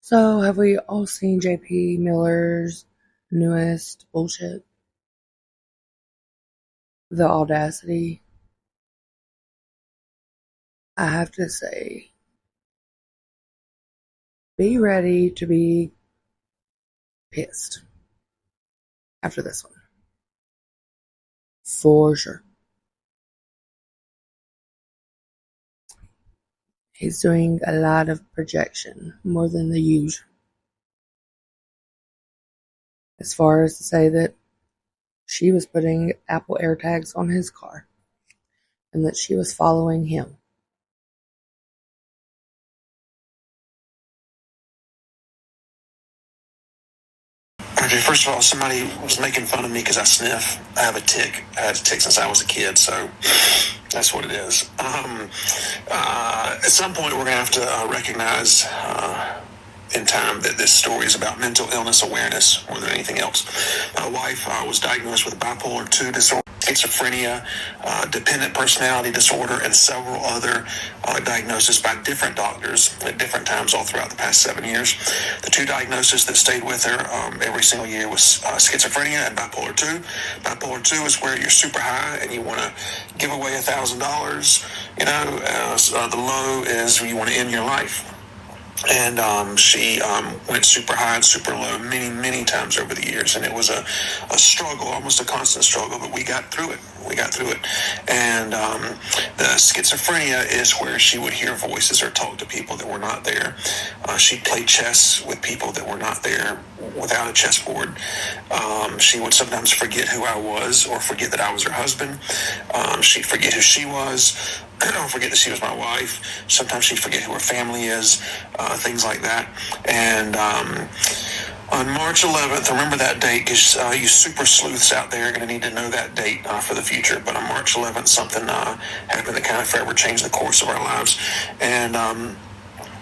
So, have we all seen JP Miller's newest bullshit? The audacity. I have to say, be ready to be pissed after this one. For sure. He's doing a lot of projection, more than the usual. As far as to say that she was putting Apple AirTags on his car and that she was following him. Okay, first of all, somebody was making fun of me because I sniff. I have a tick. I had a tick since I was a kid, so that's what it is. At some point, we're going to have to recognize in time that this story is about mental illness awareness more than anything else. My wife was diagnosed with bipolar 2 disorder, schizophrenia, dependent personality disorder, and several other diagnoses by different doctors at different times all throughout the past 7 years. The two diagnoses that stayed with her every single year was schizophrenia and bipolar 2. Bipolar 2 is where you're super high and you want to give away $1,000. The low is you want to end your life. And she went super high and super low many times over the years, and it was a struggle, almost a constant struggle, but we got through it. And the schizophrenia is where she would hear voices or talk to people that were not there. She'd play chess with people that were not there without a chessboard. She would sometimes forget who I was or forget that I was her husband. She'd forget who she was. Don't forget that she was my wife. Sometimes she'd forget who her family is, things like that. And on March 11th, remember that date because you super sleuths out there are going to need to know that date for the future. But on March 11th, something happened that kind of forever changed the course of our lives. And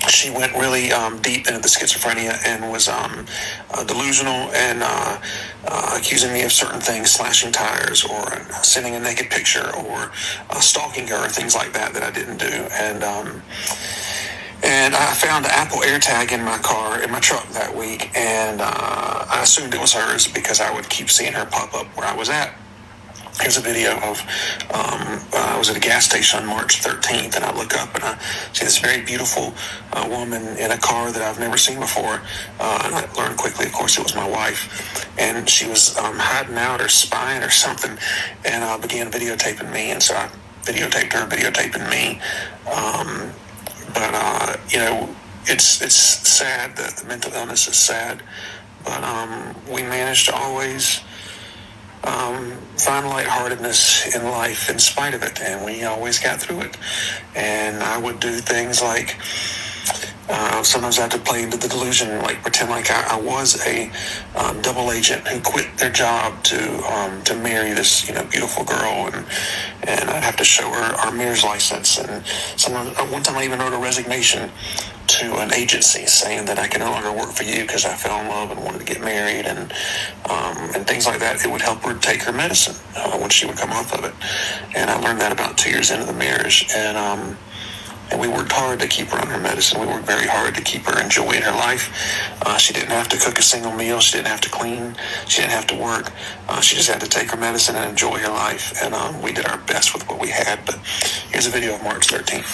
she went really deep into the schizophrenia and was delusional and accusing me of certain things, slashing tires or sending a naked picture or stalking her, things like that I didn't do. And I found an Apple AirTag in my car, in my truck that week, and I assumed it was hers because I would keep seeing her pop up where I was at. Here's a video of, I was at a gas station on March 13th, and I look up and I see this very beautiful woman in a car that I've never seen before. And I learned quickly, of course, it was my wife. And she was hiding out or spying or something, and began videotaping me. And so I videotaped her, videotaping me. It's sad that the mental illness is sad. But we managed to always find lightheartedness in life in spite of it, and we always got through it. And I would do things like sometimes I had to play into the delusion, like pretend like I was a double agent who quit their job to marry this beautiful girl, and I'd have to show her our marriage license. And one time I even wrote a resignation to an agency saying that I can no longer work for you because I fell in love and wanted to get married, and things like that. It would help her take her medicine when she would come off of it. And I learned that about 2 years into the marriage. And we worked hard to keep her on her medicine. We worked very hard to keep her enjoying her life. She didn't have to cook a single meal. She didn't have to clean. She didn't have to work. She just had to take her medicine and enjoy her life. And we did our best with what we had. But here's a video of March 13th.